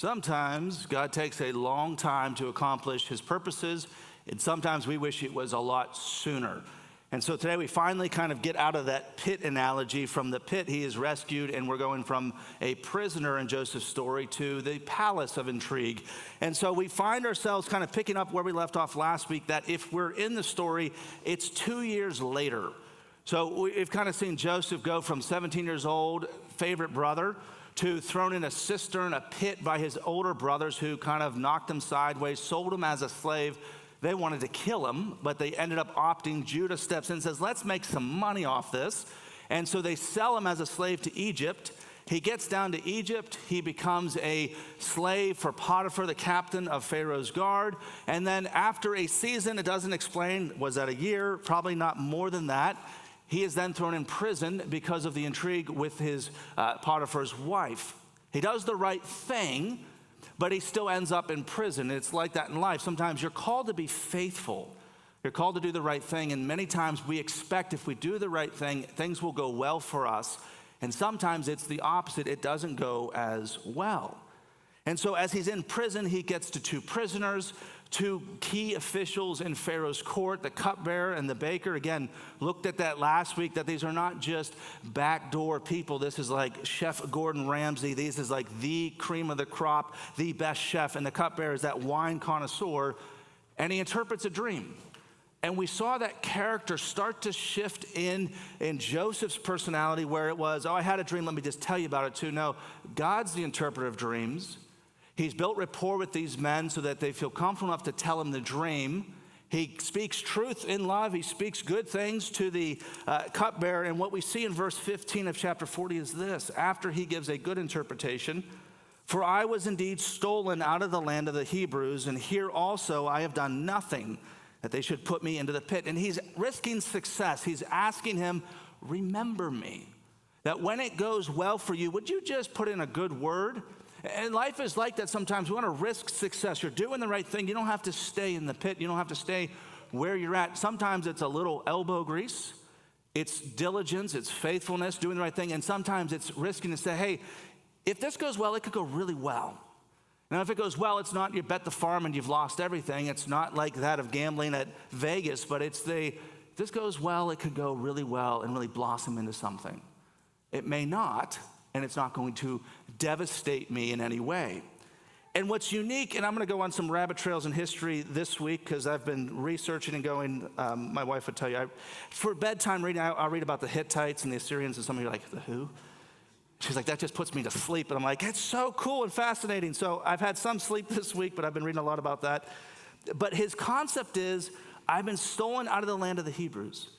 Sometimes God takes a long time to accomplish his purposes, and sometimes we wish it was a lot sooner. And so today we finally kind of get out of that pit analogy. From the pit he is rescued, and we're going from a prisoner in Joseph's story to the palace of intrigue. And so we find ourselves kind of picking up where we left off last week, that if we're in the story, it's 2 years later. So we've kind of seen Joseph go from 17 years old, favorite brother, to thrown in a cistern, a pit by his older brothers who kind of knocked him sideways, sold him as a slave. They wanted to kill him, but they ended up opting. Judah steps in and says, let's make some money off this. And so they sell him as a slave to Egypt. He gets down to Egypt. He becomes a slave for Potiphar, the captain of Pharaoh's guard. And then after a season, it doesn't explain, was that a year? Probably not more than that. He is then thrown in prison because of the intrigue with his Potiphar's wife. He does the right thing, but he still ends up in prison. It's like that in life. Sometimes you're called to be faithful. You're called to do the right thing, and many times we expect if we do the right thing, things will go well for us. And sometimes it's the opposite. It doesn't go as well. And so as he's in prison, he gets to two prisoners, two key officials in Pharaoh's court, the cupbearer and the baker. Again, looked at that last week, that these are not just backdoor people. This is like Chef Gordon Ramsay. This is like the cream of the crop, the best chef. And the cupbearer is that wine connoisseur, and he interprets a dream. And we saw that character start to shift in Joseph's personality, where it was, oh, I had a dream, let me just tell you about it too. No, God's the interpreter of dreams. He's built rapport with these men so that they feel comfortable enough to tell him the dream. He speaks truth in love. He speaks good things to the cupbearer. And what we see in verse 15 of chapter 40 is this. After he gives a good interpretation, for I was indeed stolen out of the land of the Hebrews, and here also I have done nothing that they should put me into the pit. And he's risking success. He's asking him, remember me. That when it goes well for you, would you just put in a good word? And life is like that sometimes. We want to risk success. You're doing the right thing. You don't have to stay in the pit. You don't have to stay where you're at. Sometimes it's a little elbow grease. It's diligence. It's faithfulness, doing the right thing. And sometimes it's risking to say, hey, if this goes well, it could go really well. Now, if it goes well, it's not you bet the farm and you've lost everything. It's not like that of gambling at Vegas, but it's if this goes well, it could go really well and really blossom into something. It may not, and it's not going to devastate me in any way. And what's unique, and I'm going to go on some rabbit trails in history this week because I've been researching and going, my wife would tell you, for bedtime reading, I'll read about the Hittites and the Assyrians, and some of you are like, the who? She's like, that just puts me to sleep. And I'm like, it's so cool and fascinating. So I've had some sleep this week, but I've been reading a lot about that. But his concept is, I've been stolen out of the land of the Hebrews.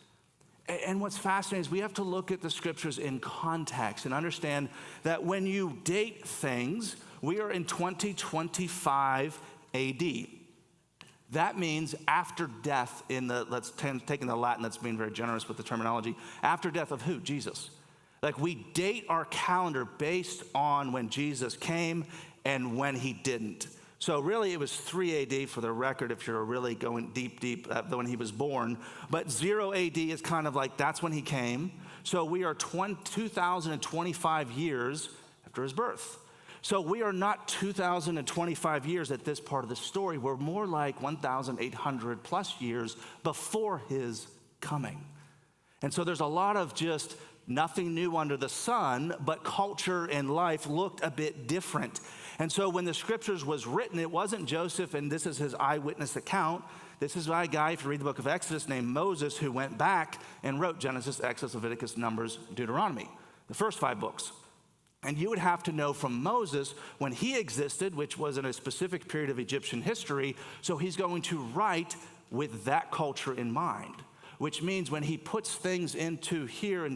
And what's fascinating is we have to look at the scriptures in context and understand that when you date things, we are in 2025 AD. That means after death taking the Latin, that's being very generous with the terminology. After death of who? Jesus. Like we date our calendar based on when Jesus came and when he didn't. So really it was 3 AD for the record if you're really going deep, when he was born. But 0 AD is kind of like that's when he came. So we are 2,025 years after his birth. So we are not 2,025 years at this part of the story. We're more like 1,800 plus years before his coming. And so there's a lot of just nothing new under the sun, but culture and life looked a bit different. And so when the scriptures was written, it wasn't Joseph, and this is his eyewitness account. This is by a guy, if you read the book of Exodus, named Moses, who went back and wrote Genesis, Exodus, Leviticus, Numbers, Deuteronomy, the first 5 books. And you would have to know from Moses when he existed, which was in a specific period of Egyptian history, so he's going to write with that culture in mind. Which means when he puts things into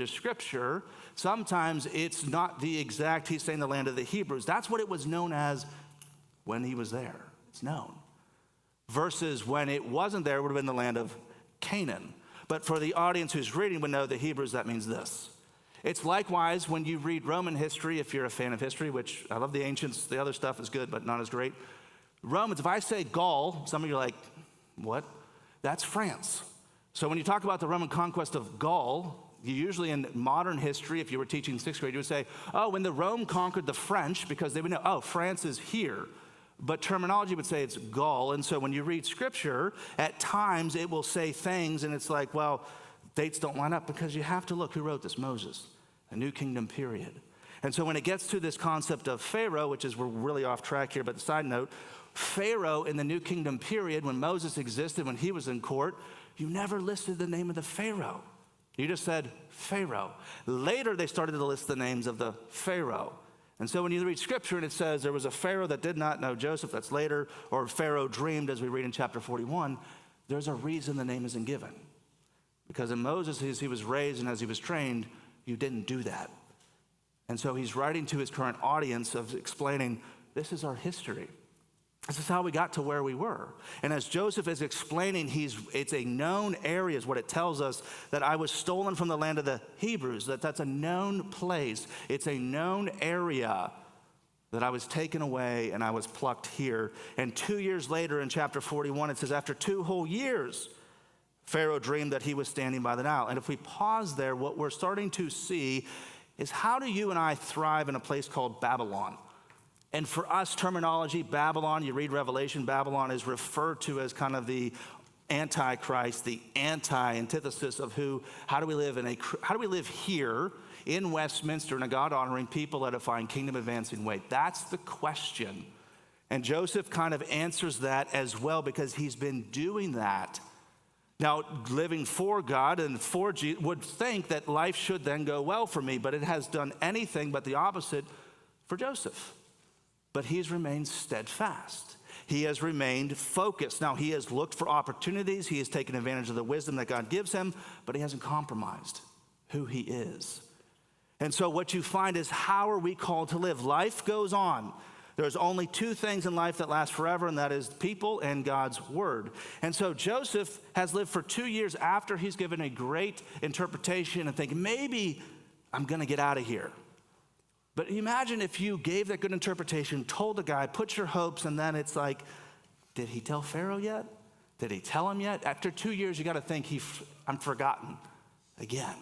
scripture, sometimes it's not the exact, he's saying the land of the Hebrews. That's what it was known as when he was there. It's known. Versus when it wasn't there, it would have been the land of Canaan. But for the audience who's reading would know the Hebrews, that means this. It's likewise when you read Roman history, if you're a fan of history, which I love the ancients, the other stuff is good, but not as great. Romans, if I say Gaul, some of you are like, what? That's France. So when you talk about the Roman conquest of Gaul, Usually in modern history, if you were teaching sixth grade, you would say, oh, when the Rome conquered the French, because they would know, oh, France is here. But terminology would say it's Gaul. And so when you read scripture, at times it will say things and it's like, well, dates don't line up because you have to look who wrote this, Moses, a New Kingdom period. And so when it gets to this concept of Pharaoh, which is, we're really off track here, but side note, Pharaoh in the New Kingdom period, when Moses existed, when he was in court, you never listed the name of the Pharaoh. You just said Pharaoh. Later, they started to list the names of the Pharaoh. And so when you read scripture and it says there was a Pharaoh that did not know Joseph, that's later, or Pharaoh dreamed, as we read in chapter 41, there's a reason the name isn't given. Because in Moses, as he was raised and as he was trained, you didn't do that. And so he's writing to his current audience of explaining, this is our history. This is how we got to where we were. And as Joseph is explaining, it's a known area is what it tells us, that I was stolen from the land of the Hebrews, that's a known place. It's a known area that I was taken away and I was plucked here. And 2 years later in chapter 41, it says, after 2 whole years, Pharaoh dreamed that he was standing by the Nile. And if we pause there, what we're starting to see is, how do you and I thrive in a place called Babylon? And for us, terminology, Babylon, you read Revelation, Babylon is referred to as kind of the Antichrist, the antithesis of how do we live here in Westminster in a God-honoring, people-edifying, kingdom-advancing way? That's the question. And Joseph kind of answers that as well, because he's been doing that. Now, living for God and for Jesus would think that life should then go well for me, but it has done anything but the opposite for Joseph. But he's remained steadfast. He has remained focused. Now, he has looked for opportunities. He has taken advantage of the wisdom that God gives him, but he hasn't compromised who he is. And so what you find is, how are we called to live? Life goes on. There's only 2 things in life that last forever, and that is people and God's word. And so Joseph has lived for 2 years after he's given a great interpretation and thinking, maybe I'm going to get out of here. But imagine if you gave that good interpretation, told the guy, put your hopes, and then it's like, did he tell Pharaoh yet? Did he tell him yet? After 2 years, you got to think, I'm forgotten again.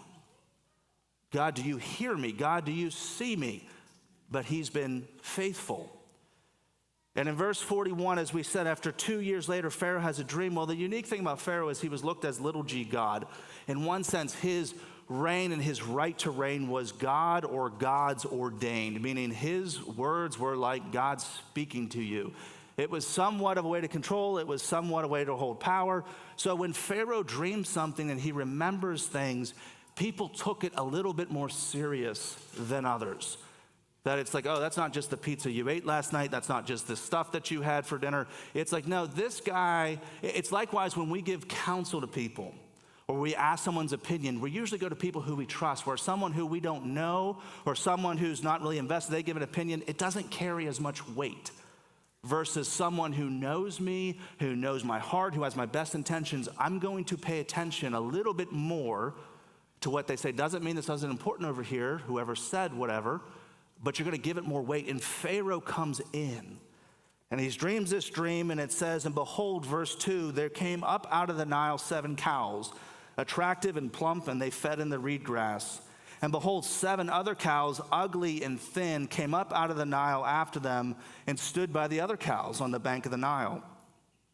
God, do you hear me? God, do you see me? But he's been faithful. And in verse 41, as we said, after 2 years later, Pharaoh has a dream. Well, the unique thing about Pharaoh is he was looked as little g God. In one sense, his reign and his right to reign was God or God's ordained, meaning his words were like God speaking to you. It was somewhat of a way to control. It was somewhat a way to hold power. So when Pharaoh dreams something and he remembers things, people took it a little bit more serious than others. That it's like, oh, that's not just the pizza you ate last night. That's not just the stuff that you had for dinner. It's like, no, this guy, it's likewise when we give counsel to people or we ask someone's opinion, we usually go to people who we trust, where someone who we don't know or someone who's not really invested, they give an opinion, it doesn't carry as much weight versus someone who knows me, who knows my heart, who has my best intentions. I'm going to pay attention a little bit more to what they say. Doesn't mean this isn't important over here, whoever said whatever, but you're going to give it more weight. And Pharaoh comes in, and he dreams this dream, and it says, and behold, verse 2, there came up out of the Nile 7 cows, attractive and plump, and they fed in the reed grass. And behold, 7 other cows, ugly and thin, came up out of the Nile after them and stood by the other cows on the bank of the Nile.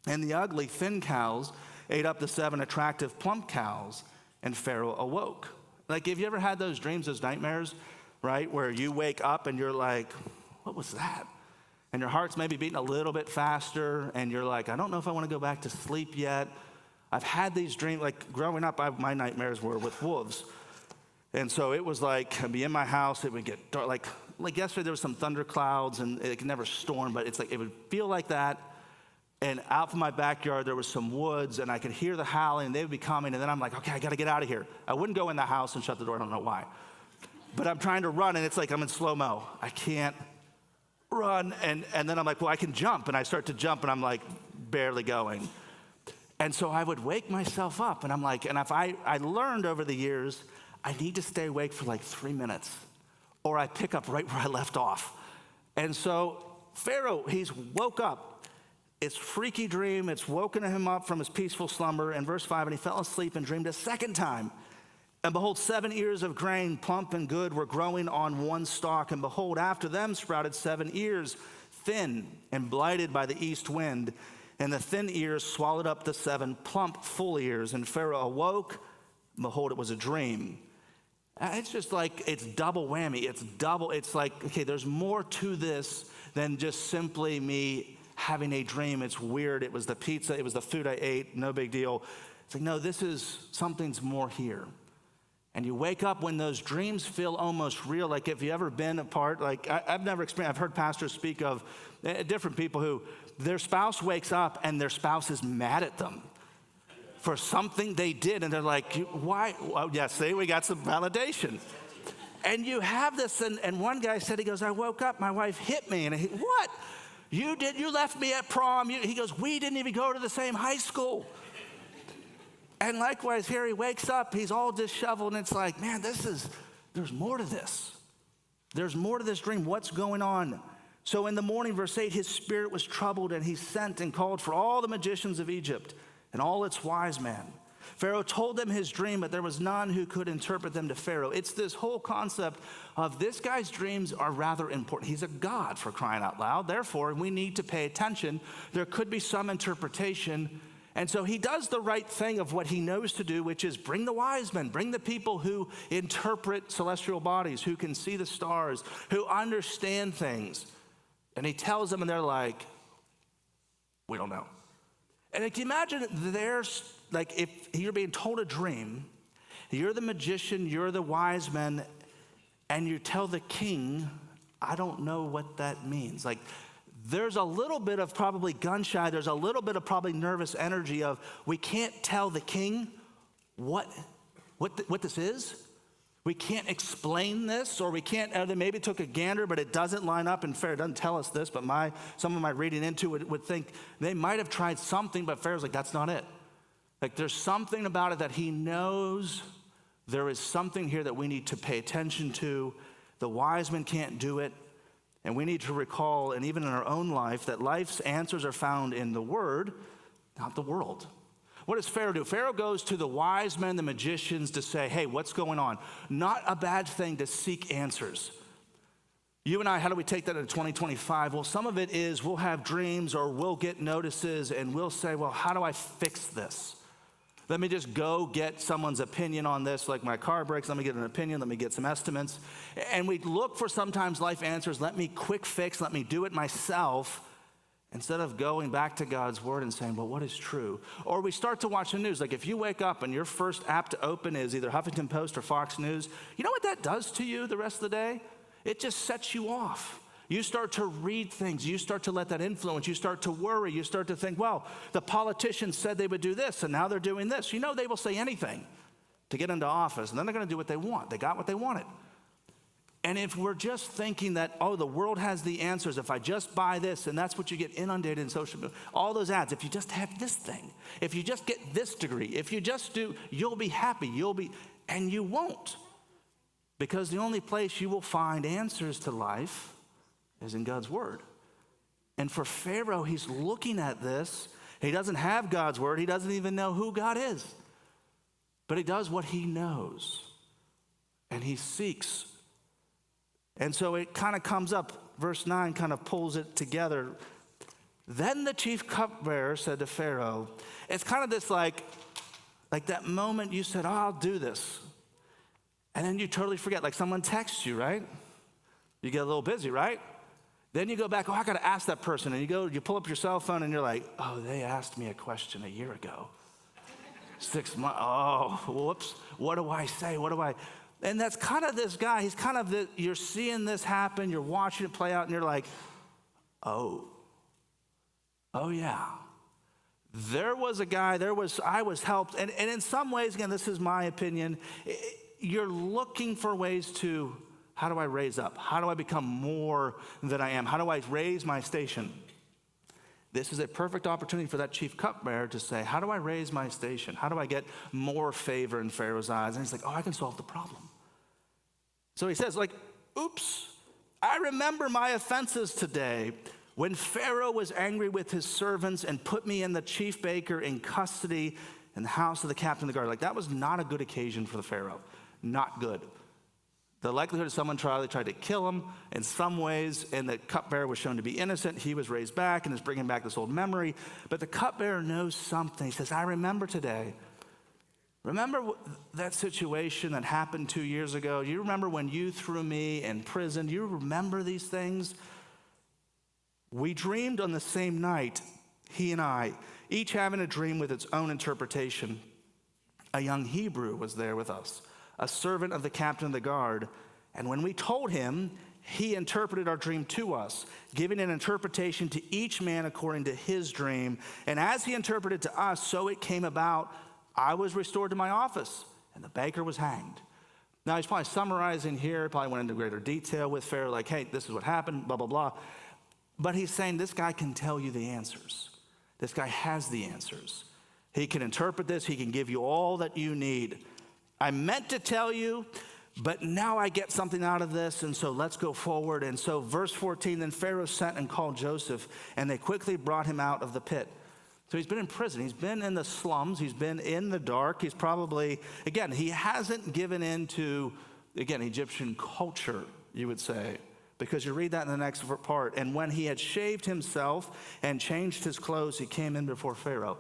And the ugly, thin cows ate up the 7 attractive, plump cows, and Pharaoh awoke. Like, have you ever had those dreams, those nightmares, right, where you wake up and you're like, what was that? And your heart's maybe beating a little bit faster, and you're like, I don't know if I want to go back to sleep yet. I've had these dreams, like growing up, my nightmares were with wolves. And so it was like, I'd be in my house, it would get dark. Like yesterday there was some thunder clouds, and it could never storm, but it's like, it would feel like that. And out from my backyard, there was some woods, and I could hear the howling, and they would be coming, and then I'm like, okay, I got to get out of here. I wouldn't go in the house and shut the door, I don't know why. But I'm trying to run, and it's like I'm in slow-mo. I can't run, and then I'm like, well, I can jump, and I start to jump, and I'm like barely going. And so I would wake myself up, and I'm like, and if I learned over the years, I need to stay awake for like 3 minutes, or I pick up right where I left off. And so Pharaoh, he's woke up. It's freaky dream. It's woken him up from his peaceful slumber. In verse 5, and he fell asleep and dreamed a second time. And behold, 7 ears of grain, plump and good, were growing on one stalk. And behold, after them sprouted 7 ears, thin and blighted by the east wind. And the thin ears swallowed up the 7 plump, full ears. And Pharaoh awoke, and behold, it was a dream. It's just like, it's double whammy. It's like, okay, there's more to this than just simply me having a dream. It's weird. It was the pizza. It was the food I ate. No big deal. It's like, no, something's more here. And you wake up when those dreams feel almost real. Like if you ever been apart, like I've never experienced, I've heard pastors speak of different people who their spouse wakes up and their spouse is mad at them for something they did. And they're like, why? Well, yeah, see, we got some validation. And you have this, and one guy said, he goes, I woke up, my wife hit me. And what? You did, you left me at prom. He goes, we didn't even go to the same high school. And likewise, here he wakes up, he's all disheveled, and it's like, man, there's more to this. There's more to this dream. What's going on? So in the morning, verse 8, his spirit was troubled, and he sent and called for all the magicians of Egypt and all its wise men. Pharaoh told them his dream, but there was none who could interpret them to Pharaoh. It's this whole concept of this guy's dreams are rather important. He's a god, for crying out loud. Therefore, we need to pay attention. There could be some interpretation. And so he does the right thing of what he knows to do, which is bring the wise men, bring the people who interpret celestial bodies, who can see the stars, who understand things. And he tells them, and they're like, we don't know. And like, imagine there's, like, if you're being told a dream, you're the magician, you're the wise men, and you tell the king, I don't know what that means. Like, there's a little bit of probably gun shy. There's a little bit of probably nervous energy of we can't tell the king what this is. We can't explain this, or we can't. They maybe took a gander, but it doesn't line up. And Pharaoh doesn't tell us this, but some of my reading into it would think they might have tried something, but Pharaoh's like, that's not it. Like there's something about it that he knows there is something here that we need to pay attention to. The wise men can't do it. And we need to recall, and even in our own life, that life's answers are found in the Word, not the world. What does Pharaoh do? Pharaoh goes to the wise men, the magicians, to say, hey, what's going on? Not a bad thing to seek answers. You and I, how do we take that in 2025? Well, some of it is we'll have dreams or we'll get notices and we'll say, well, how do I fix this? Let me just go get someone's opinion on this, like my car breaks, let me get an opinion, let me get some estimates. And we look for sometimes life answers, let me quick fix, let me do it myself, instead of going back to God's word and saying, well, what is true? Or we start to watch the news. Like if you wake up and your first app to open is either Huffington Post or Fox News, you know what that does to you the rest of the day? It just sets you off. You start to read things. You start to let that influence. You start to worry. You start to think, well, the politicians said they would do this, and now they're doing this. You know they will say anything to get into office, and then they're going to do what they want. They got what they wanted. And if we're just thinking that, oh, the world has the answers, if I just buy this, and that's what you get inundated in social media, all those ads, if you just have this thing, if you just get this degree, if you just do, you'll be happy, and you won't. Because the only place you will find answers to life is in God's word. And for Pharaoh, he's looking at this. He doesn't have God's word. He doesn't even know who God is. But he does what he knows. And he seeks. And so it kind of comes up. Verse 9 kind of pulls it together. Then the chief cupbearer said to Pharaoh, it's kind of this like that moment you said, oh, I'll do this. And then you totally forget. Like someone texts you, right? You get a little busy, right? Then you go back, oh, I got to ask that person. And you pull up your cell phone and you're like, oh, they asked me a question a year ago. 6 months, oh, whoops. What do I say? And that's kind of this guy. He's kind of you're seeing this happen. You're watching it play out and you're like, oh yeah. There was a guy, I was helped. And in some ways, again, this is my opinion. You're looking for ways to, how do I raise up? How do I become more than I am? How do I raise my station? This is a perfect opportunity for that chief cupbearer to say, how do I raise my station? How do I get more favor in Pharaoh's eyes? And he's like, oh, I can solve the problem. So he says, like, oops, I remember my offenses today when Pharaoh was angry with his servants and put me and the chief baker in custody. in the house of the captain of the guard. Like, that was not a good occasion for the Pharaoh. Not good. The likelihood of someone tried to kill him in some ways, and the cupbearer was shown to be innocent. He was raised back and is bringing back this old memory. But the cupbearer knows something. He says, I remember today. Remember that situation that happened 2 years ago? Do you remember when you threw me in prison? Do you remember these things? We dreamed on the same night, he and I, each having a dream with its own interpretation. A young Hebrew was there with us, a servant of the captain of the guard. And when we told him, he interpreted our dream to us, giving an interpretation to each man according to his dream. And as he interpreted to us, so it came about, I was restored to my office, and the baker was hanged. Now, he's probably summarizing here, probably went into greater detail with Pharaoh, like, hey, this is what happened, blah, blah, blah. But he's saying this guy can tell you the answers. This guy has the answers. He can interpret this. He can give you all that you need. I meant to tell you, but now I get something out of this, and so let's go forward. And so verse 14, then Pharaoh sent and called Joseph, and they quickly brought him out of the pit. So he's been in prison. He's been in the slums. He's been in the dark. He's probably, again, he hasn't given in to, again, Egyptian culture, you would say, because you read that in the next part. And when he had shaved himself and changed his clothes, he came in before Pharaoh.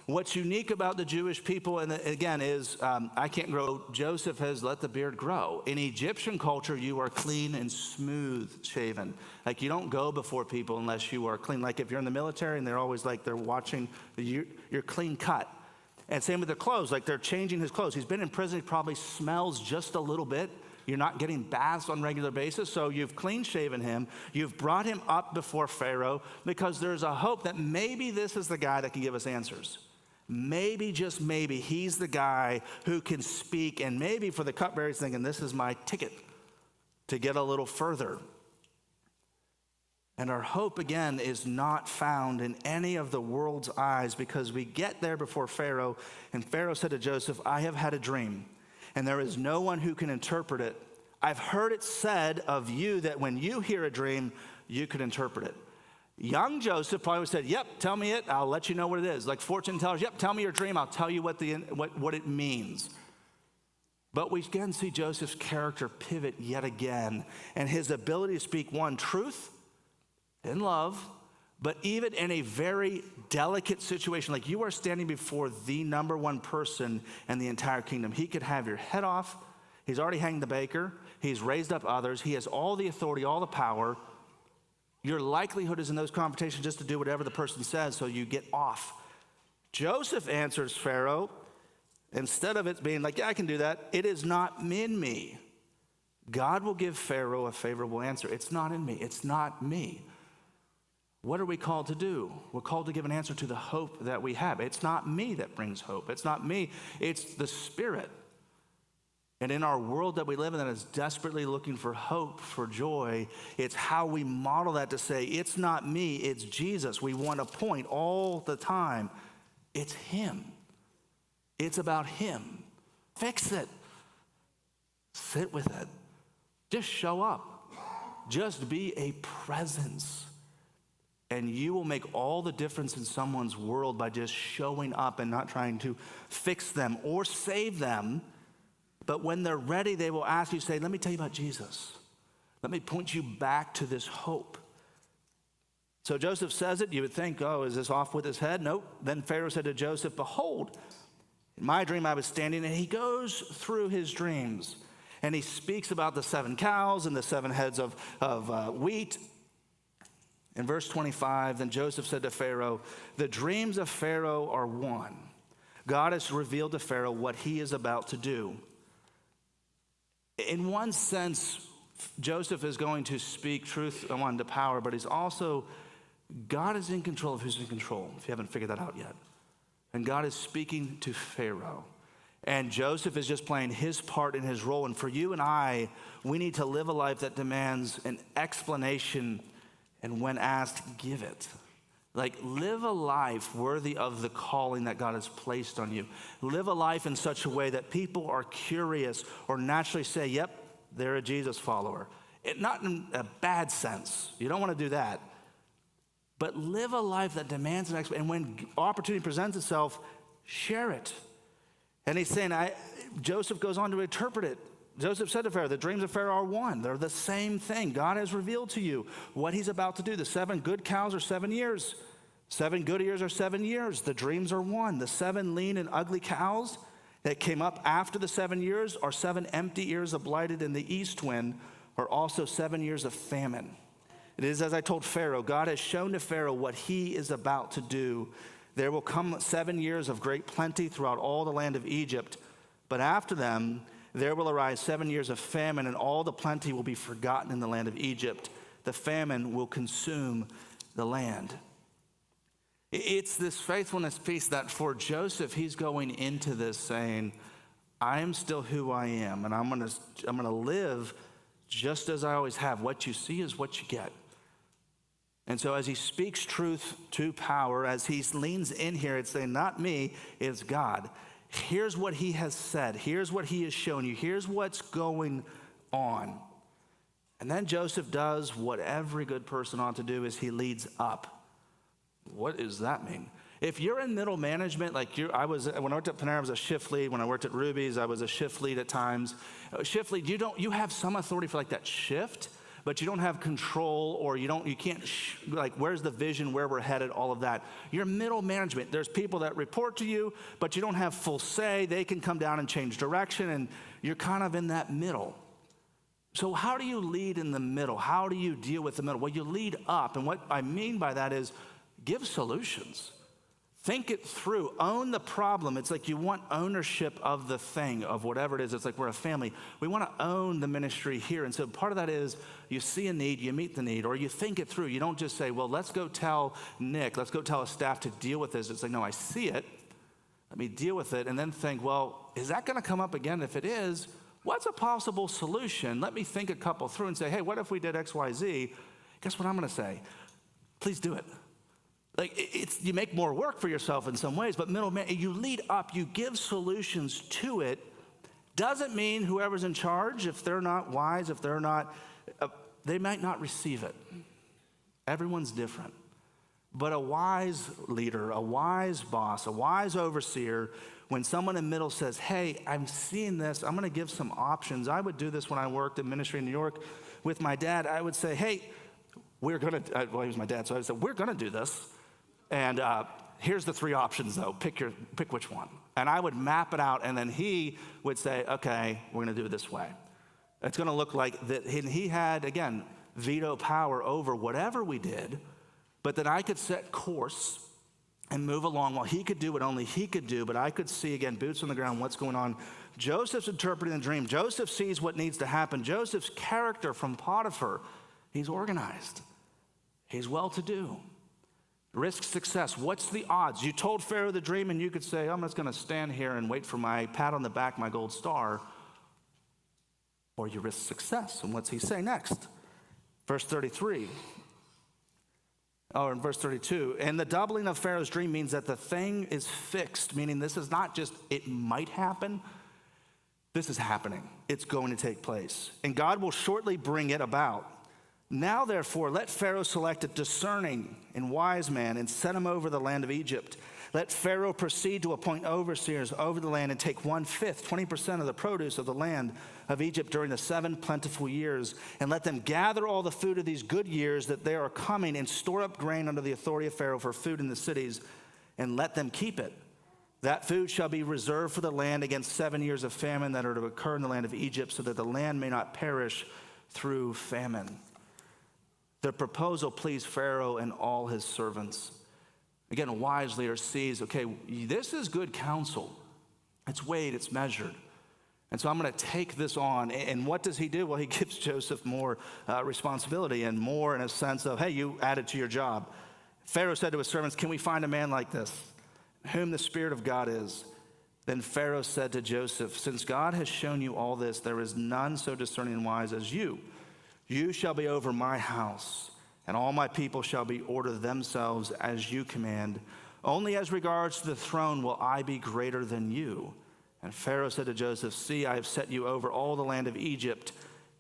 What's unique about the Jewish people, and again, is I can't grow. Joseph has let the beard grow. In Egyptian culture, you are clean and smooth shaven. Like, you don't go before people unless you are clean. Like, if you're in the military and they're always like, they're watching, you're clean cut. And same with the clothes, like they're changing his clothes. He's been in prison, he probably smells just a little bit. You're not getting baths on a regular basis, so you've clean shaven him. You've brought him up before Pharaoh because there's a hope that maybe this is the guy that can give us answers. Maybe, just maybe, he's the guy who can speak, and maybe for the cupbearer, he's thinking, this is my ticket to get a little further. And our hope, again, is not found in any of the world's eyes, because we get there before Pharaoh, and Pharaoh said to Joseph, I have had a dream, and there is no one who can interpret it. I've heard it said of you that when you hear a dream, you could interpret it. Young Joseph probably would have said, yep, tell me it, I'll let you know what it is. Like fortune tellers, yep, tell me your dream, I'll tell you what it means. But we again see Joseph's character pivot yet again, and his ability to speak, one, truth and love, but even in a very delicate situation, like you are standing before the number one person in the entire kingdom. He could have your head off. He's already hanged the baker. He's raised up others. He has all the authority, all the power. Your likelihood is in those confrontations just to do whatever the person says, so you get off. Joseph answers Pharaoh, instead of it being like, yeah, I can do that, it is not in me. God will give Pharaoh a favorable answer. It's not in me. It's not me. What are we called to do? We're called to give an answer to the hope that we have. It's not me that brings hope. It's not me. It's the Spirit. And in our world that we live in that is desperately looking for hope, for joy, it's how we model that to say, it's not me, it's Jesus. We want to point all the time. It's him. It's about him. Fix it. Sit with it. Just show up. Just be a presence. And you will make all the difference in someone's world by just showing up and not trying to fix them or save them. But when they're ready, they will ask you, say, let me tell you about Jesus. Let me point you back to this hope. So Joseph says it. You would think, oh, is this off with his head? Nope. Then Pharaoh said to Joseph, behold, in my dream I was standing, and he goes through his dreams. And he speaks about the 7 cows and the 7 heads of wheat. In verse 25, then Joseph said to Pharaoh, the dreams of Pharaoh are one. God has revealed to Pharaoh what he is about to do. In one sense, Joseph is going to speak truth to power, but he's also, God is in control of who's in control, if you haven't figured that out yet. And God is speaking to Pharaoh. And Joseph is just playing his part in his role. And for you and I, we need to live a life that demands an explanation, and when asked, give it. Like, live a life worthy of the calling that God has placed on you. Live a life in such a way that people are curious or naturally say, yep, they're a Jesus follower. Not in a bad sense. You don't want to do that. But live a life that demands an explanation. And when opportunity presents itself, share it. And he's saying, Joseph goes on to interpret it. Joseph said to Pharaoh, the dreams of Pharaoh are one. They're the same thing. God has revealed to you what he's about to do. The 7 good cows are 7 years. 7 good ears are 7 years. The dreams are one. The 7 lean and ugly cows that came up after the 7 years are 7 empty ears of blighted in the east wind, are also 7 years of famine. It is as I told Pharaoh, God has shown to Pharaoh what he is about to do. There will come 7 years of great plenty throughout all the land of Egypt, but after them there will arise 7 years of famine, and all the plenty will be forgotten in the land of Egypt. The famine will consume the land. It's this faithfulness piece that for Joseph, he's going into this saying, I am still who I am, and I'm gonna live just as I always have. What you see is what you get. And so as he speaks truth to power, as he leans in here, it's saying, not me, it's God. Here's what he has said. Here's what he has shown you. Here's what's going on. And then Joseph does what every good person ought to do, is he leads up. What does that mean? If you're in middle management, like when I worked at Panera, I was a shift lead. When I worked at Ruby's, I was a shift lead at times. Shift lead, you have some authority for like that shift, but you don't have control, or you can't, like, where's the vision, where we're headed, all of that. You're middle management. There's people that report to you, but you don't have full say. They can come down and change direction, and you're kind of in that middle. So how do you lead in the middle? How do you deal with the middle? Well, you lead up, and what I mean by that is give solutions. Think it through. Own the problem. It's like you want ownership of the thing, of whatever it is. It's like we're a family. We want to own the ministry here. And so part of that is you see a need, you meet the need, or you think it through. You don't just say, well, let's go tell Nick, let's go tell a staff to deal with this. It's like, no, I see it. Let me deal with it. And then think, well, is that going to come up again? If it is, what's a possible solution? Let me think a couple through and say, hey, what if we did X, Y, Z? Guess what I'm going to say? Please do it. Like, you make more work for yourself in some ways, but you lead up, you give solutions to it. Doesn't mean whoever's in charge, if they're not wise, if they're not, they might not receive it. Everyone's different. But a wise leader, a wise boss, a wise overseer, when someone in the middle says, hey, I'm seeing this, I'm gonna give some options. I would do this when I worked in ministry in New York with my dad. I would say, hey, he was my dad, so I would say, we're gonna do this. And here's the 3 options, though. Pick which one. And I would map it out, and then he would say, okay, we're going to do it this way. It's going to look like that. He had, again, veto power over whatever we did, but that I could set course and move along while he could do what only he could do, but I could see, again, boots on the ground, what's going on. Joseph's interpreting the dream. Joseph sees what needs to happen. Joseph's character from Potiphar, he's organized. He's well-to-do. Risk success. What's the odds? You told Pharaoh the dream, and you could say, I'm just going to stand here and wait for my pat on the back, my gold star. Or you risk success. And what's he say next? Verse 33. In verse 32. And the doubling of Pharaoh's dream means that the thing is fixed, meaning this is not just it might happen. This is happening. It's going to take place. And God will shortly bring it about. Now, therefore, let Pharaoh select a discerning and wise man and set him over the land of Egypt. Let Pharaoh proceed to appoint overseers over the land and take 1/5, 20% of the produce of the land of Egypt during the 7 plentiful years, and let them gather all the food of these good years that they are coming and store up grain under the authority of Pharaoh for food in the cities, and let them keep it. That food shall be reserved for the land against 7 years of famine that are to occur in the land of Egypt, so that the land may not perish through famine. The proposal pleased Pharaoh and all his servants. Again, a wise leader sees, okay, this is good counsel. It's weighed, it's measured. And so I'm going to take this on. And what does he do? Well, he gives Joseph more responsibility and more in a sense of, hey, you added to your job. Pharaoh said to his servants, can we find a man like this, whom the Spirit of God is? Then Pharaoh said to Joseph, since God has shown you all this, there is none so discerning and wise as you. You shall be over my house, and all my people shall be ordered themselves as you command. Only as regards to the throne will I be greater than you. And Pharaoh said to Joseph, see, I have set you over all the land of Egypt.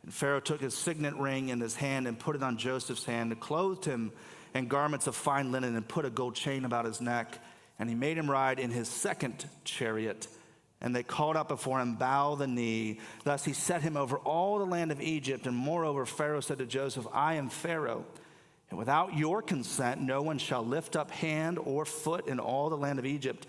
And Pharaoh took his signet ring in his hand and put it on Joseph's hand, and clothed him in garments of fine linen, and put a gold chain about his neck. And he made him ride in his second chariot. And they called up before him, bow the knee. Thus he set him over all the land of Egypt. And moreover, Pharaoh said to Joseph, I am Pharaoh, and without your consent, no one shall lift up hand or foot in all the land of Egypt.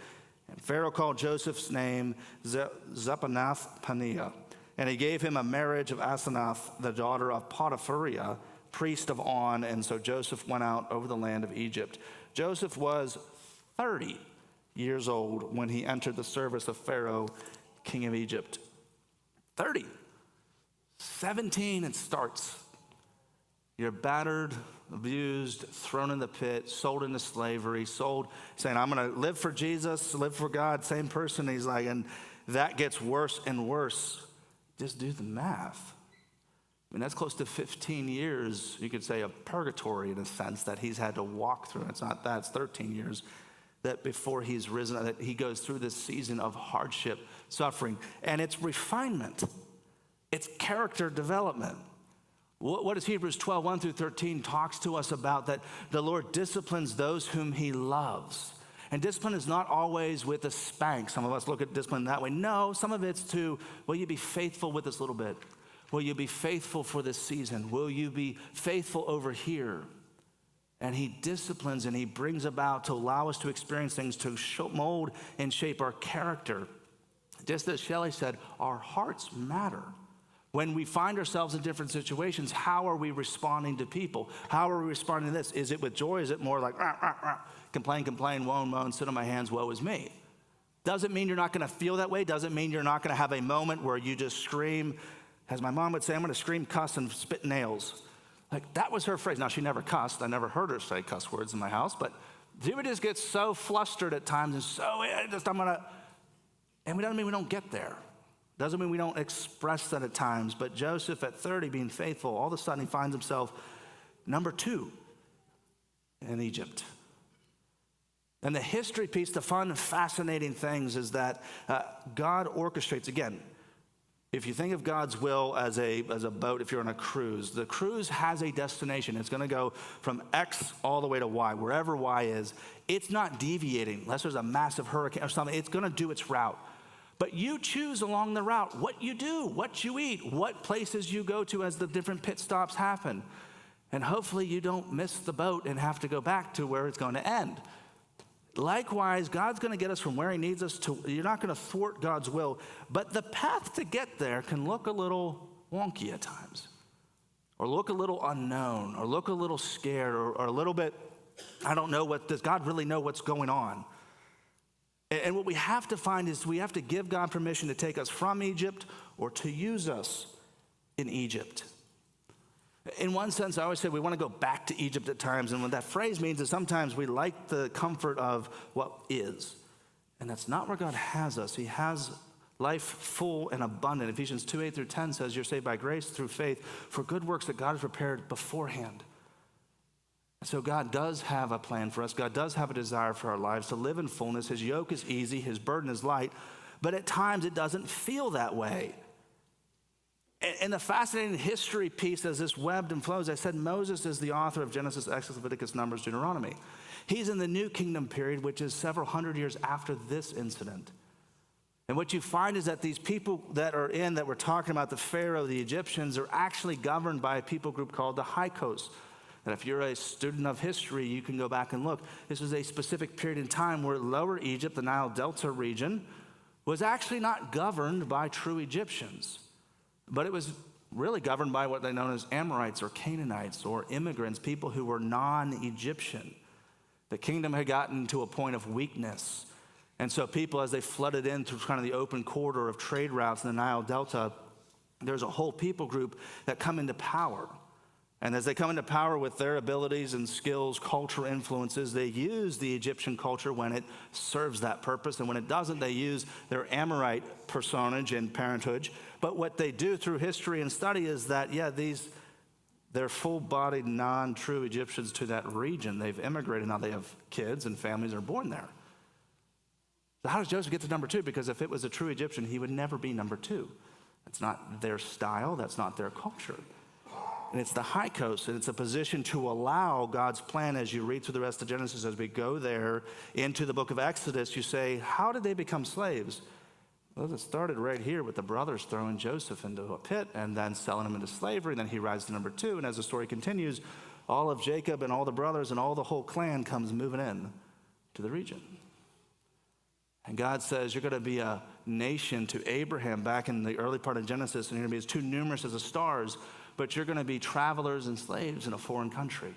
And Pharaoh called Joseph's name Zapanath-paneah. And he gave him a marriage of Asenath, the daughter of Potipharah, priest of On. And so Joseph went out over the land of Egypt. Joseph was 30 years old when he entered the service of Pharaoh, king of Egypt. 30. 17 it starts. You're battered, abused, thrown in the pit, sold into slavery, saying, I'm going to live for Jesus, live for God, same person. He's like, and that gets worse and worse. Just do the math. I mean, that's close to 15 years, you could say, of purgatory in a sense that he's had to walk through. It's not that, it's 13 years that before he's risen, that he goes through this season of hardship, suffering. And it's refinement. It's character development. What does Hebrews 12, 1 through 13 talks to us about? That the Lord disciplines those whom he loves. And discipline is not always with a spank. Some of us look at discipline that way. No, some of it's to, will you be faithful with this little bit? Will you be faithful for this season? Will you be faithful over here? And he disciplines and he brings about to allow us to experience things, to mold and shape our character. Just as Shelley said, our hearts matter. When we find ourselves in different situations, how are we responding to people? How are we responding to this? Is it with joy? Is it more like, rah, rah, rah, complain, moan, sit on my hands, woe is me? Doesn't mean you're not going to feel that way. Doesn't mean you're not going to have a moment where you just scream. As my mom would say, I'm going to scream, cuss, and spit nails. Like, that was her phrase. Now, she never cussed. I never heard her say cuss words in my house, but she would just get so flustered at times and so, and we doesn't mean we don't get there. Doesn't mean we don't express that at times, but Joseph at 30 being faithful, all of a sudden he finds himself number 2 in Egypt. And the history piece, the fun, fascinating things is that God orchestrates, again, if you think of God's will as a boat, if you're on a cruise, the cruise has a destination. It's going to go from X all the way to Y, wherever Y is. It's not deviating unless there's a massive hurricane or something. It's going to do its route. But you choose along the route what you do, what you eat, what places you go to as the different pit stops happen. And hopefully you don't miss the boat and have to go back to where it's going to end. Likewise, God's going to get us from where he needs us to. You're not going to thwart God's will. But the path to get there can look a little wonky at times. Or look a little unknown. Or look a little scared. Or a little bit, I don't know, does God really know what's going on? And what we have to find is we have to give God permission to take us from Egypt or to use us in Egypt. In one sense, I always say we want to go back to Egypt at times. And what that phrase means is sometimes we like the comfort of what is. And that's not where God has us. He has life full and abundant. Ephesians 2, 8 through 10 says you're saved by grace through faith for good works that God has prepared beforehand. So God does have a plan for us. God does have a desire for our lives to live in fullness. His yoke is easy. His burden is light. But at times it doesn't feel that way. And the fascinating history piece as this webbed and flows, I said Moses is the author of Genesis, Exodus, Leviticus, Numbers, Deuteronomy. He's in the New Kingdom period, which is several hundred years after this incident. And what you find is that these people that we're talking about, the Pharaoh, the Egyptians, are actually governed by a people group called the Hyksos. And if you're a student of history, you can go back and look. This was a specific period in time where Lower Egypt, the Nile Delta region, was actually not governed by true Egyptians, but it was really governed by what they known as Amorites or Canaanites or immigrants, people who were non-Egyptian. The kingdom had gotten to a point of weakness. And so people, as they flooded in through kind of the open corridor of trade routes in the Nile Delta, there's a whole people group that come into power. And as they come into power with their abilities and skills, cultural influences, they use the Egyptian culture when it serves that purpose. And when it doesn't, they use their Amorite personage and parentage. But what they do through history and study is that, they're full-bodied, non-true Egyptians to that region. They've immigrated. Now they have kids and families are born there. So how does Joseph get to number 2? Because if it was a true Egyptian, he would never be number 2. That's not their style. That's not their culture. And it's the high coast, and it's a position to allow God's plan. As you read through the rest of Genesis, as we go there into the book of Exodus, you say, how did they become slaves? Well, it started right here with the brothers throwing Joseph into a pit and then selling him into slavery. And then he rises to number 2. And as the story continues, all of Jacob and all the brothers and all the whole clan comes moving in to the region. And God says, you're going to be a nation to Abraham back in the early part of Genesis, and you're going to be as too numerous as the stars, but you're going to be travelers and slaves in a foreign country.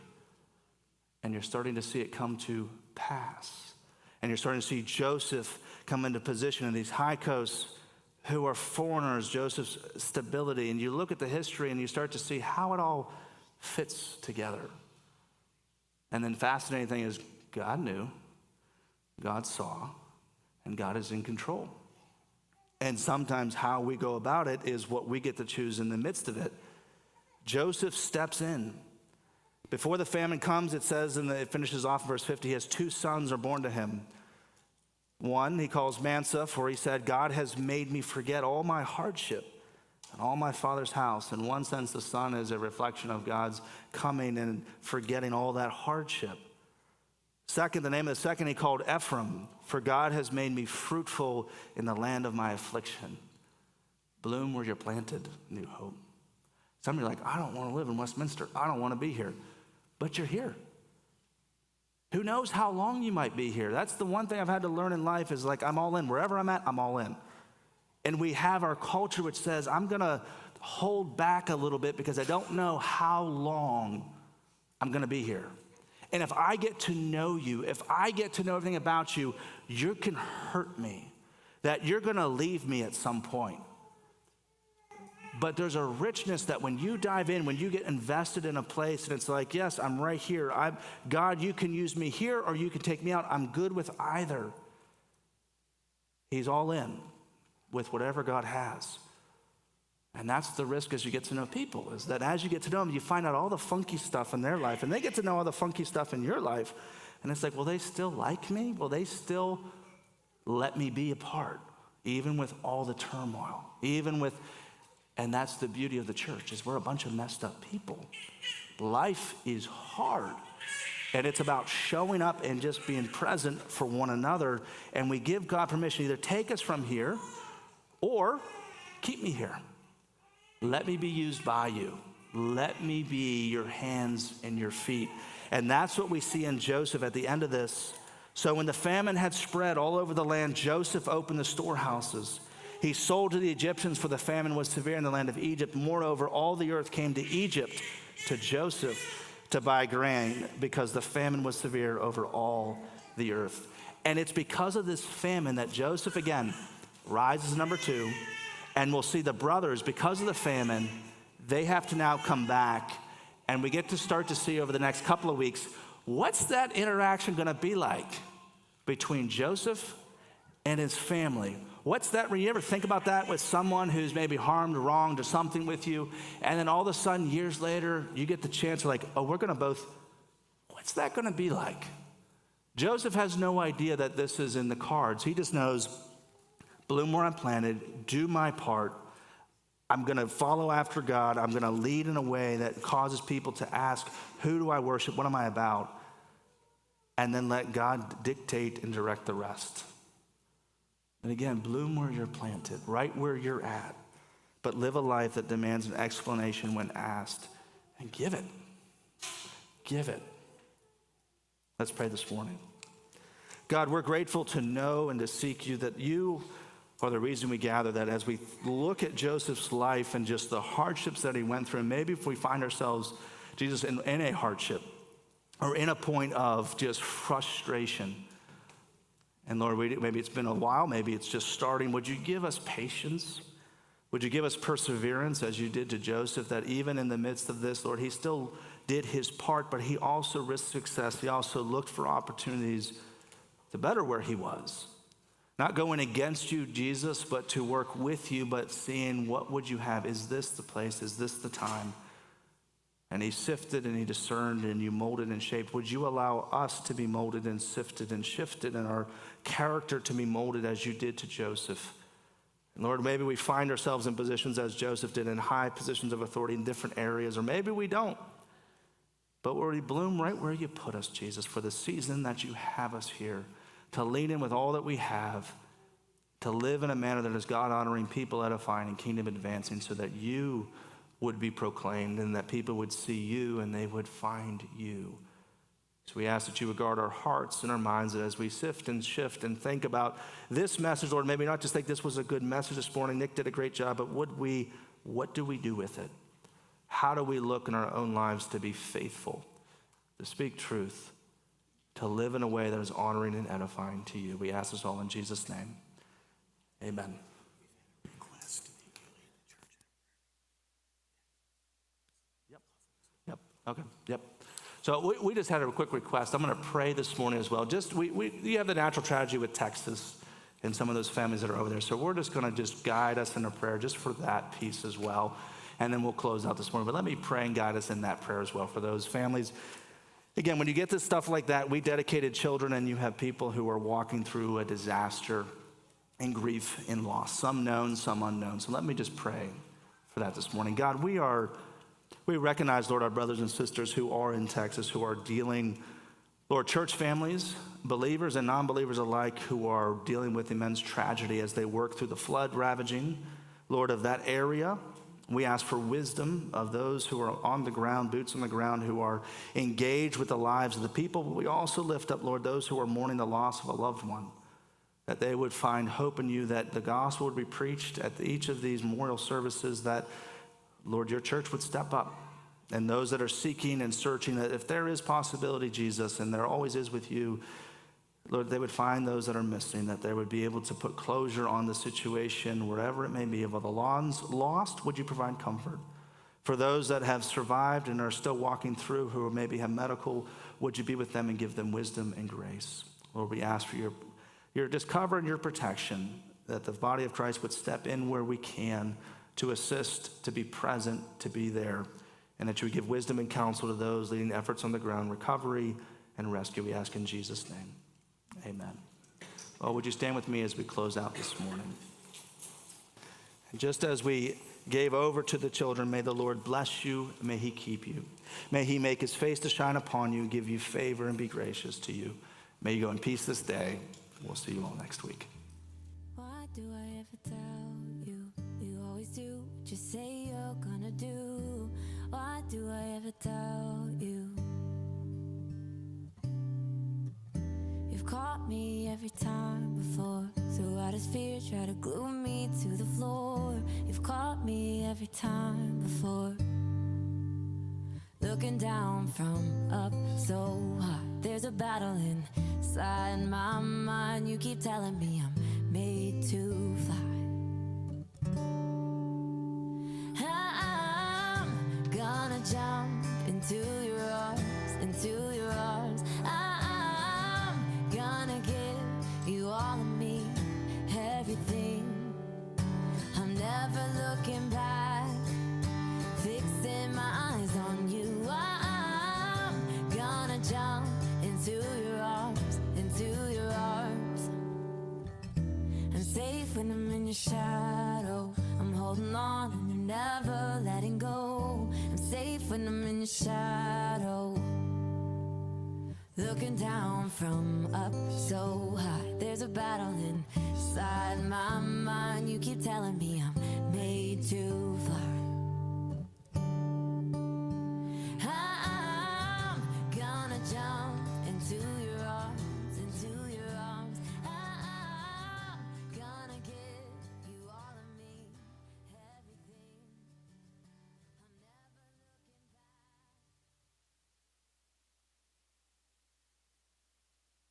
And you're starting to see it come to pass. And you're starting to see Joseph come into position in these high coasts who are foreigners, Joseph's stability. And you look at the history and you start to see how it all fits together. And then fascinating thing is God knew, God saw, and God is in control. And sometimes how we go about it is what we get to choose in the midst of it. Joseph steps in. Before the famine comes, it says, and it finishes off in verse 50, he has 2 sons are born to him. One he calls Manasseh, for he said, God has made me forget all my hardship and all my father's house. In one sense, the son is a reflection of God's coming and forgetting all that hardship. Second, the name of the second he called Ephraim, for God has made me fruitful in the land of my affliction. Bloom where you're planted, New Hope. Some of you are like, I don't want to live in Westminster. I don't want to be here. But you're here. Who knows how long you might be here? That's the one thing I've had to learn in life is like, I'm all in. Wherever I'm at, I'm all in. And we have our culture which says, I'm going to hold back a little bit because I don't know how long I'm going to be here. And if I get to know you, if I get to know everything about you, you can hurt me, that you're going to leave me at some point. But there's a richness that when you dive in, when you get invested in a place, and it's like, yes, I'm right here. God, you can use me here or you can take me out. I'm good with either. He's all in with whatever God has. And that's the risk as you get to know people, is that as you get to know them, you find out all the funky stuff in their life, and they get to know all the funky stuff in your life. And it's like, will they still like me? Will they still let me be a part, even with all the turmoil, and that's the beauty of the church, is we're a bunch of messed up people. Life is hard, and it's about showing up and just being present for one another, and we give God permission to either take us from here or keep me here. Let me be used by you. Let me be your hands and your feet. And that's what we see in Joseph at the end of this. So when the famine had spread all over the land, Joseph opened the storehouses. He sold to the Egyptians, for the famine was severe in the land of Egypt. Moreover, all the earth came to Egypt, to Joseph, to buy grain, because the famine was severe over all the earth. And it's because of this famine that Joseph, again, rises number 2. And we'll see the brothers, because of the famine, they have to now come back. And we get to start to see over the next couple of weeks, what's that interaction going to be like between Joseph and his family? What's that? When you ever think about that with someone who's maybe harmed or wronged or something with you, and then all of a sudden, years later, you get the chance to like, oh, we're going to both, what's that going to be like? Joseph has no idea that this is in the cards. He just knows, bloom where I'm planted, do my part. I'm going to follow after God. I'm going to lead in a way that causes people to ask, who do I worship? What am I about? And then let God dictate and direct the rest. And again, bloom where you're planted, right where you're at, but live a life that demands an explanation when asked, and give it. Give it. Let's pray this morning. God, we're grateful to know and to seek you, that you are the reason we gather, that as we look at Joseph's life and just the hardships that he went through, and maybe if we find ourselves, Jesus, in a hardship or in a point of just frustration, and Lord, maybe it's been a while, maybe it's just starting, would you give us patience? Would you give us perseverance as you did to Joseph, that even in the midst of this, Lord, he still did his part, but he also risked success. He also looked for opportunities to better where he was. Not going against you, Jesus, but to work with you, but seeing what would you have? Is this the place? Is this the time? And he sifted and he discerned and you molded and shaped. Would you allow us to be molded and sifted and shifted, and our character to be molded as you did to Joseph? And Lord, maybe we find ourselves in positions as Joseph did, in high positions of authority in different areas, or maybe we don't. But we bloom right where you put us, Jesus, for the season that you have us here, to lean in with all that we have, to live in a manner that is God-honoring, people edifying, and kingdom advancing, so that you would be proclaimed and that people would see you and they would find you. So we ask that you would guard our hearts and our minds as we sift and shift and think about this message, Lord. Maybe not just think this was a good message this morning. Nick did a great job, but what do we do with it? How do we look in our own lives to be faithful, to speak truth, to live in a way that is honoring and edifying to you? We ask this all in Jesus' name. Amen. Yep. Okay. Yep. So we just had a quick request. I'm going to pray this morning as well. You have the natural tragedy with Texas and some of those families that are over there. So we're just going to just guide us in a prayer just for that piece as well. And then we'll close out this morning. But let me pray and guide us in that prayer as well for those families. Again, when you get to stuff like that, we dedicated children, and you have people who are walking through a disaster and grief and loss, some known, some unknown. So let me just pray for that this morning. God, we recognize, Lord, our brothers and sisters who are in Texas, who are dealing, Lord, church families, believers and non-believers alike, who are dealing with immense tragedy as they work through the flood ravaging, Lord, of that area. We ask for wisdom of those who are on the ground, boots on the ground, who are engaged with the lives of the people. But we also lift up, Lord, those who are mourning the loss of a loved one, that they would find hope in you, that the gospel would be preached at each of these memorial services, that, Lord, your church would step up. And those that are seeking and searching, that if there is possibility, Jesus, and there always is with you, Lord, they would find those that are missing, that they would be able to put closure on the situation, wherever it may be. Of the ones lost, would you provide comfort? For those that have survived and are still walking through, who maybe have medical, would you be with them and give them wisdom and grace? Lord, we ask for your discover and your protection, that the body of Christ would step in where we can to assist, to be present, to be there, and that you would give wisdom and counsel to those leading efforts on the ground, recovery and rescue. We ask in Jesus' name. Amen. Well, would you stand with me as we close out this morning? And just as we gave over to the children, may the Lord bless you, may he keep you. May he make his face to shine upon you, give you favor, and be gracious to you. May you go in peace this day. We'll see you all next week. Why do I ever tell you? You always do what you say you're gonna do. Why do I ever tell you? You've caught me every time before. Throughout his fear, try to glue me to the floor. You've caught me every time before. Looking down from up so high, there's a battle inside my mind. You keep telling me I'm made to fly. I'm gonna jump into your arms, into your arms. I'm gonna give you all of me, everything. I'm never looking back, fixing my eyes on you. I'm gonna jump into your arms, into your arms. I'm safe when I'm in your shadow. I'm holding on and you're never letting go. I'm safe when I'm in your shadow. Looking down from up so high, there's a battle inside my mind. You keep telling me I'm made to fly.